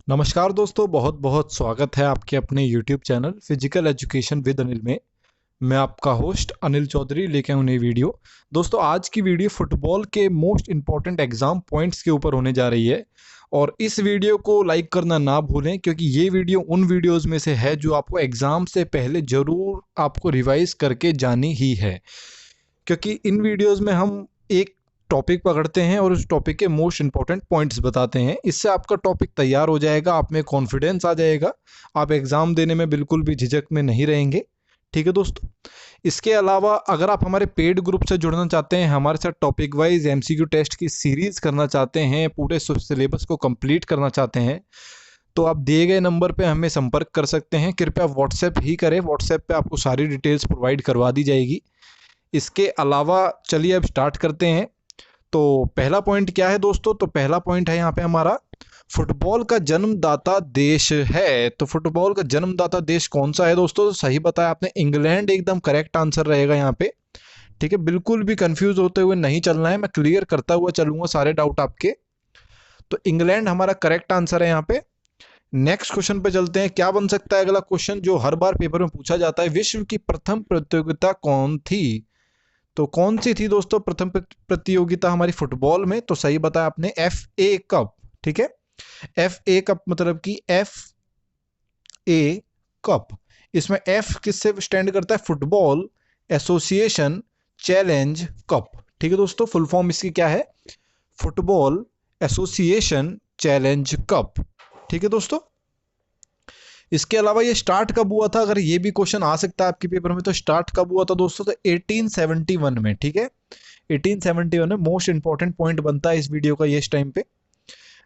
नमस्कार दोस्तों, बहुत बहुत स्वागत है आपके अपने YouTube channel physical education with Anil में। मैं आपका होस्ट अनिल चौधरी लेके हूँ नई वीडियो। दोस्तों, आज की वीडियो फुटबॉल के मोस्ट इम्पॉर्टेंट एग्जाम पॉइंट्स के ऊपर होने जा रही है और इस वीडियो को लाइक करना ना भूलें, क्योंकि ये वीडियो उन वीडियोस में से है जो आपको एग्ज़ाम से पहले ज़रूर आपको रिवाइज करके जानी ही है। क्योंकि इन वीडियोस में हम एक टॉपिक पकड़ते हैं और उस टॉपिक के मोस्ट इंपॉर्टेंट पॉइंट्स बताते हैं। इससे आपका टॉपिक तैयार हो जाएगा, आप में कॉन्फिडेंस आ जाएगा, आप एग्ज़ाम देने में बिल्कुल भी झिझक में नहीं रहेंगे। ठीक है दोस्तों। इसके अलावा अगर आप हमारे पेड ग्रुप से जुड़ना चाहते हैं, हमारे साथ टॉपिक वाइज एमसीक्यू टेस्ट की सीरीज़ करना चाहते हैं, पूरे सिलेबस को कंप्लीट करना चाहते हैं, तो आप दिए गए नंबर पे हमें संपर्क कर सकते हैं। कृपया व्हाट्सएप ही करें, व्हाट्सएप पे आपको सारी डिटेल्स प्रोवाइड करवा दी जाएगी। इसके अलावा चलिए अब स्टार्ट करते हैं। तो पहला पॉइंट क्या है दोस्तों? तो पहला पॉइंट है यहाँ पे हमारा, फुटबॉल का जन्मदाता देश है। तो फुटबॉल का जन्मदाता देश कौन सा है दोस्तों? तो सही बताया आपने, इंग्लैंड एकदम करेक्ट आंसर रहेगा यहाँ पे। ठीक है, बिल्कुल भी कंफ्यूज होते हुए नहीं चलना है, मैं क्लियर करता हुआ चलूंगा सारे डाउट आपके। तो इंग्लैंड हमारा करेक्ट आंसर है यहाँ पे। नेक्स्ट क्वेश्चन पे चलते हैं। क्या बन सकता है अगला क्वेश्चन जो हर बार पेपर में पूछा जाता है? विश्व की प्रथम प्रतियोगिता कौन थी? तो कौन सी थी दोस्तों प्रथम प्रतियोगिता हमारी फुटबॉल में? तो सही बताया आपने, एफ ए कप। ठीक है, एफ ए कप मतलब कि एफ ए कप, इसमें एफ किससे स्टैंड करता है? Football association challenge cup. ठीक है दोस्तों, फुल फॉर्म इसकी क्या है? Football association challenge cup. ठीक है दोस्तों। इसके अलावा ये स्टार्ट कब हुआ था? अगर ये भी क्वेश्चन आ सकता है आपके पेपर में, तो स्टार्ट कब हुआ था दोस्तों? तो 1871 में। ठीक है, 1871 में मोस्ट इंपॉर्टेंट पॉइंट बनता है इस वीडियो का ये इस टाइम पे।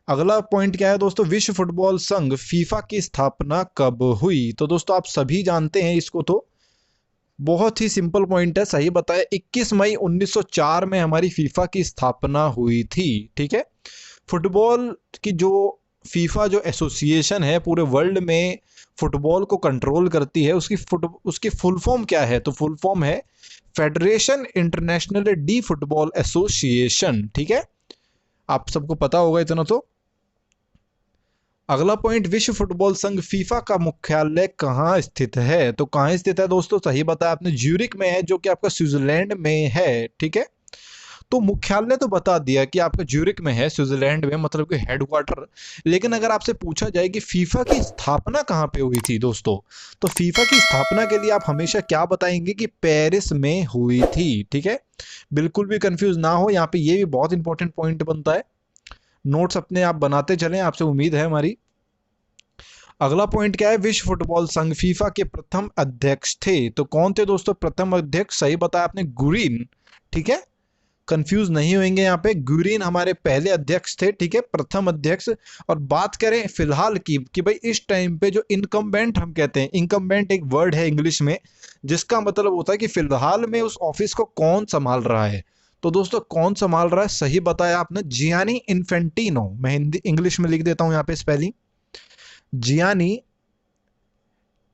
अगला पॉइंट क्या है दोस्तों? विश्व फुटबॉल संघ फीफा की स्थापना कब हुई? तो दोस्तों आप सभी जानते हैं इसको, तो बहुत ही सिंपल पॉइंट है, सही बताया, 21 मई 1904 में हमारी फीफा की स्थापना हुई थी। ठीक है, फुटबॉल की जो फीफा जो एसोसिएशन है पूरे वर्ल्ड में फुटबॉल को कंट्रोल करती है, उसकी फुल फॉर्म क्या है? तो फुल फॉर्म है federation international D football association. ठीक है, आप सबको पता होगा इतना तो। अगला पॉइंट, विश्व फुटबॉल संघ फीफा का मुख्यालय कहाँ स्थित है? तो कहाँ स्थित है दोस्तों? सही बताया आपने, ज्यूरिक में है, जो कि आपका स्विट्जरलैंड में है। ठीक है, तो मुख्यालय तो बता दिया कि आपका ज्यूरिक में है, स्विट्जरलैंड में, मतलब कि हेडक्वार्टर। लेकिन अगर आपसे पूछा जाए कि फीफा की स्थापना कहाँ पे हुई थी दोस्तों, तो फीफा की स्थापना के लिए आप हमेशा क्या बताएंगे? कि पेरिस में हुई थी। ठीक है, बिल्कुल भी कंफ्यूज ना हो, यहाँ पे ये भी बहुत इंपॉर्टेंट पॉइंट बनता है। नोट्स अपने आप बनाते चलें, आपसे उम्मीद है हमारी। अगला पॉइंट क्या है? विश्व फुटबॉल संघ फीफा के प्रथम अध्यक्ष थे। तो कौन थे दोस्तों प्रथम अध्यक्ष? सही बताया आपने, गुरीन। ठीक है, कंफ्यूज नहीं होंगे यहाँ पे, ग्यूरिन हमारे पहले अध्यक्ष थे। ठीक है, प्रथम अध्यक्ष। और बात करें फिलहाल की, कि भाई इस टाइम पे जो इनकम्बेंट हम कहते हैं, इनकम्बेंट एक वर्ड है इंग्लिश में जिसका मतलब होता है कि फिलहाल में उस ऑफिस को कौन संभाल रहा है। तो दोस्तों कौन संभाल रहा है? सही बताया आपने, जियानी इन्फेंटिनो। मैं हिंदी इंग्लिश में लिख देता हूं यहाँ पे स्पेलिंग, जियानी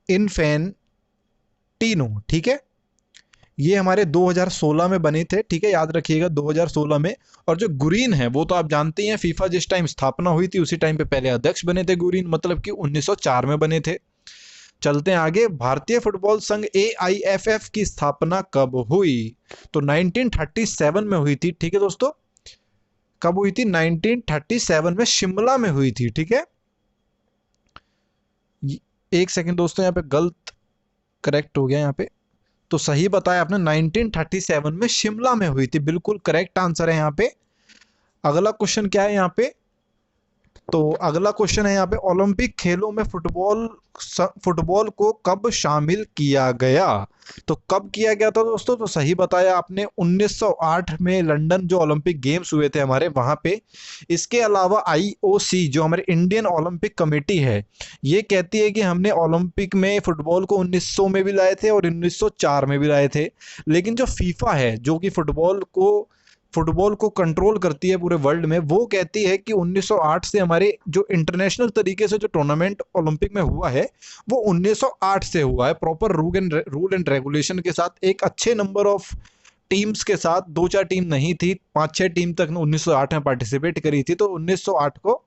इन्फेंटिनो। ठीक है, ये हमारे 2016 में बने थे। ठीक है, याद रखिएगा 2016 में। और जो गुरीन है वो तो आप जानते ही हैं, फीफा जिस टाइम स्थापना हुई थी उसी टाइम पे पहले अध्यक्ष बने थे गुरीन, मतलब कि 1904 में बने थे। चलते हैं आगे। भारतीय फुटबॉल संघ AIFF की स्थापना कब हुई? तो 1937 में हुई थी। ठीक है दोस्तों, कब हुई थी? 1937 में शिमला में हुई थी। ठीक है, एक सेकंड दोस्तों, यहाँ पे गलत करेक्ट हो गया यहाँ पे। तो सही बताया आपने, 1937 में शिमला में हुई थी, बिल्कुल करेक्ट आंसर है यहाँ पे। अगला क्वेश्चन क्या है यहाँ पे? तो अगला क्वेश्चन है यहाँ पे, ओलंपिक खेलों में फुटबॉल को कब शामिल किया गया? तो कब किया गया था दोस्तों? तो सही बताया आपने, 1908 में लंदन जो ओलंपिक गेम्स हुए थे हमारे वहां पे। इसके अलावा IOC जो हमारे इंडियन ओलंपिक कमेटी है, ये कहती है कि हमने ओलंपिक में फुटबॉल को 1900 में भी लाए थे और 1904 में भी लाए थे। लेकिन जो फीफा है, जो कि फुटबॉल को कंट्रोल करती है पूरे वर्ल्ड में, वो कहती है कि 1908 से हमारे जो इंटरनेशनल तरीके से जो टूर्नामेंट ओलंपिक में हुआ है वो 1908 से हुआ है, प्रॉपर रूल एंड रेगुलेशन के साथ, एक अच्छे नंबर ऑफ टीम्स के साथ। दो चार टीम नहीं थी, 5-6 टीम तक 1908 में पार्टिसिपेट करी थी। तो 1908 को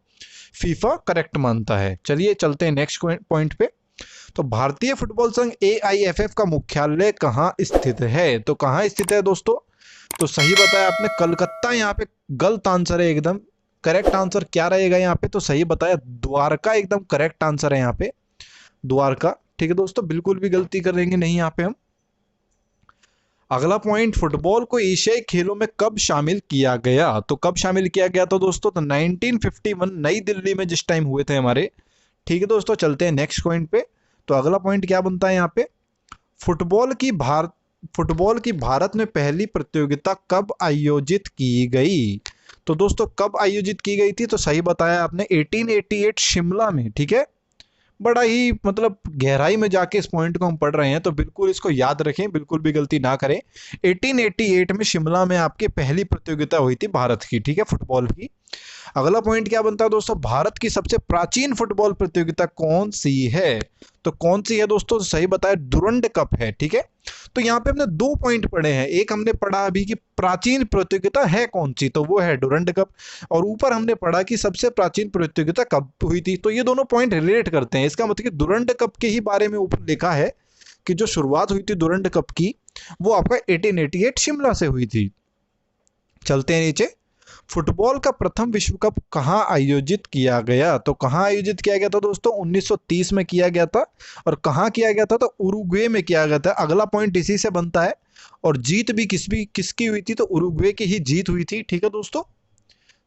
फीफा करेक्ट मानता है। चलिए चलते हैं नेक्स्ट पॉइंट पे। तो भारतीय फुटबॉल संघ AIFF का मुख्यालय कहाँ स्थित है? तो कहाँ स्थित है दोस्तों? तो सही बताया आपने, कलकत्ता। यहाँ पे गलत आंसर है एकदम। करेक्ट आंसर क्या रहेगा यहाँ पे? तो सही बताया, द्वारका एकदम करेक्ट आंसर है यहाँ पे, द्वारका। ठीक है दोस्तों, बिल्कुल भी गलती करेंगे नहीं यहाँ पे हम। अगला पॉइंट, फुटबॉल को एशियाई खेलों में कब शामिल किया गया? तो कब शामिल किया गया था दोस्तों? तो 1951 नई दिल्ली में जिस टाइम हुए थे हमारे। ठीक है दोस्तों, चलते हैं नेक्स्ट पॉइंट पे। तो अगला पॉइंट क्या बनता है यहाँ पे? फुटबॉल की भारत में पहली प्रतियोगिता कब आयोजित की गई? तो दोस्तों कब आयोजित की गई थी? तो सही बताया आपने, 1888 शिमला में। ठीक है, बड़ा ही मतलब गहराई में जाके इस पॉइंट को हम पढ़ रहे हैं, तो बिल्कुल इसको याद रखें, बिल्कुल भी गलती ना करें। 1888 में शिमला में आपकी पहली प्रतियोगिता हुई थी भारत की, ठीक है, फुटबॉल की। अगला पॉइंट क्या बनता है दोस्तों? भारत की सबसे प्राचीन फुटबॉल प्रतियोगिता कौन सी है? तो कौन सी है दोस्तों? सही बताया, डुरंड कप है। ठीक है, तो यहाँ पे हमने 2 पॉइंट पढ़े हैं। एक हमने पढ़ा अभी कि प्राचीन प्रतियोगिता है कौन सी, तो वो है डुरंड कप। और ऊपर हमने पढ़ा कि सबसे प्राचीन प्रतियोगिता कब हुई थी। तो ये दोनों पॉइंट रिलेट करते हैं। इसका मतलब कि डुरंड कप के ही बारे में ऊपर लिखा है कि जो शुरुआत हुई थी डुरंड कप की, वो आपका 1888 शिमला से हुई थी। चलते हैं नीचे। फुटबॉल का प्रथम विश्व कप कहाँ आयोजित किया गया? तो कहाँ आयोजित किया गया था दोस्तों? 1930 में किया गया था। और कहाँ किया गया था? तो उरुग्वे में किया गया था। अगला पॉइंट इसी से बनता है। और जीत भी किसकी हुई थी? तो उरुग्वे की ही जीत हुई थी। ठीक है दोस्तों,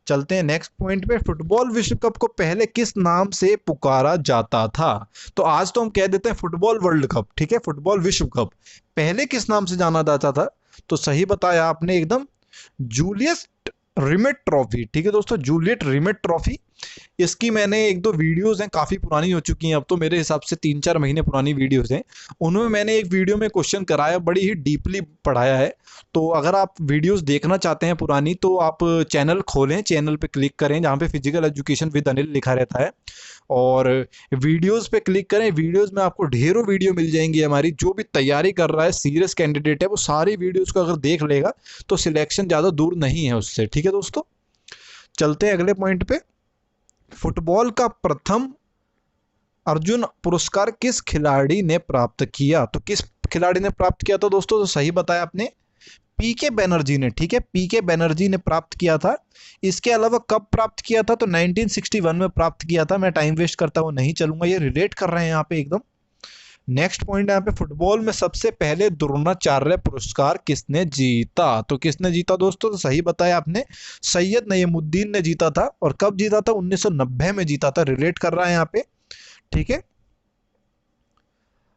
चलते हैं नेक्स्ट पॉइंट पे। फुटबॉल विश्व कप को पहले किस नाम से पुकारा जाता था? तो आज तो हम कह देते हैं फुटबॉल वर्ल्ड कप। ठीक है, फुटबॉल विश्व कप पहले किस नाम से जाना जाता था? तो सही बताया आपने एकदम, जूलियस रिमेट ट्रॉफी। ठीक है दोस्तों, जूलियट रिमेट ट्रॉफी। इसकी मैंने 1-2 वीडियोस हैं, काफ़ी पुरानी हो चुकी हैं अब तो, मेरे हिसाब से 3-4 महीने पुरानी वीडियोस हैं। उनमें मैंने एक वीडियो में क्वेश्चन कराया, बड़ी ही डीपली पढ़ाया है। तो अगर आप वीडियोस देखना चाहते हैं पुरानी, तो आप चैनल खोलें, चैनल पे क्लिक करें जहाँ पे फिजिकल एजुकेशन विद अनिल लिखा रहता है, और वीडियोस पे क्लिक करें। वीडियोस में आपको ढेरों वीडियो मिल जाएंगी हमारी। जो भी तैयारी कर रहा है, सीरियस कैंडिडेट है, वो सारी वीडियोस को अगर देख लेगा तो सिलेक्शन ज़्यादा दूर नहीं है उससे। ठीक है दोस्तों, चलते हैं अगले पॉइंट पे। फुटबॉल का प्रथम अर्जुन पुरस्कार किस खिलाड़ी ने प्राप्त किया? तो किस खिलाड़ी ने प्राप्त किया था दोस्तों? तो सही बताया आपने, पीके बैनर्जी ने। ठीक है, पीके बैनर्जी ने प्राप्त किया था। इसके अलावा कब प्राप्त किया था? तो 1961 में प्राप्त किया था। मैं टाइम वेस्ट करता हुआ नहीं चलूंगा, ये रिलेट कर रहे हैं यहाँ पे एकदम। नेक्स्ट पॉइंट यहाँ पे, फुटबॉल में सबसे पहले द्रोणाचार्य पुरस्कार किसने जीता? तो किसने जीता दोस्तों? तो सही बताया आपने, सैयद नईमुद्दीन ने जीता था। और कब जीता था? 1990 में जीता था। रिलेट कर रहा है यहाँ पे। ठीक है,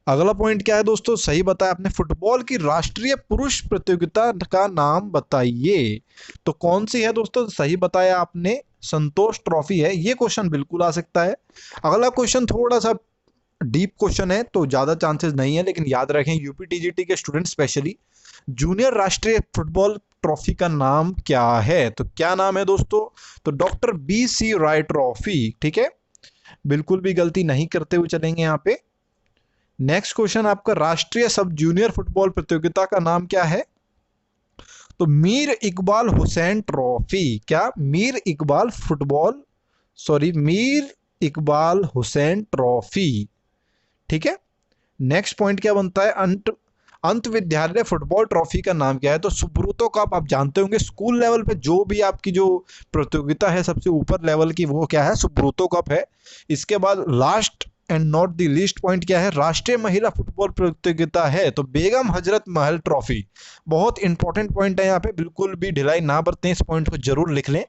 अगला पॉइंट क्या है दोस्तों? सही बताया आपने, फुटबॉल की राष्ट्रीय पुरुष प्रतियोगिता का नाम बताइए। तो कौन सी है दोस्तों? सही बताया आपने, संतोष ट्रॉफी है। ये क्वेश्चन बिल्कुल आ सकता है। अगला क्वेश्चन थोड़ा सा डीप क्वेश्चन है, तो ज़्यादा चांसेस नहीं है, लेकिन याद रखें यूपीटीजीटी के स्टूडेंट स्पेशली, जूनियर राष्ट्रीय फुटबॉल ट्रॉफी का नाम क्या है? तो क्या नाम है दोस्तों? तो डॉक्टर BC राय ट्रॉफी। ठीक है, बिल्कुल भी गलती नहीं करते हुए चलेंगे यहाँ पे। नेक्स्ट क्वेश्चन आपका, राष्ट्रीय सब जूनियर फुटबॉल प्रतियोगिता का नाम क्या है? तो मीर इकबाल हुसैन ट्रॉफी। क्या? मीर इकबाल हुसैन ट्रॉफी। ठीक है, नेक्स्ट पॉइंट क्या बनता है? अंत विद्यालय फुटबॉल ट्रॉफी का नाम क्या है? तो सुब्रतो कप आप जानते होंगे, स्कूल लेवल पे जो भी आपकी जो प्रतियोगिता है सबसे ऊपर लेवल की, वो क्या है? सुब्रतो कप है। इसके बाद last and not the least point क्या है? राष्ट्रीय महिला फुटबॉल प्रतियोगिता है, तो बेगम हजरत महल ट्रॉफी। बहुत इंपॉर्टेंट पॉइंट है यहाँ पे, बिल्कुल भी ढिलाई ना बरतें, इस पॉइंट को जरूर लिख लें।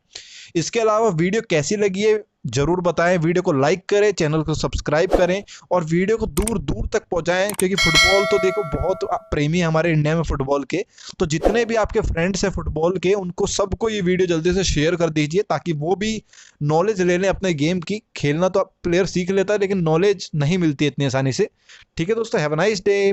इसके अलावा वीडियो कैसी लगी है जरूर बताएं, वीडियो को लाइक करें, चैनल को सब्सक्राइब करें, और वीडियो को दूर दूर तक पहुंचाएं, क्योंकि फुटबॉल तो देखो बहुत प्रेमी हमारे इंडिया में फुटबॉल के। तो जितने भी आपके फ्रेंड्स हैं फुटबॉल के, उनको सबको ये वीडियो जल्दी से शेयर कर दीजिए, ताकि वो भी नॉलेज ले लें अपने गेम की। खेलना तो प्लेयर सीख लेता है, लेकिन नॉलेज नहीं मिलती इतनी आसानी से। ठीक है दोस्तों, हैव अ नाइस डे।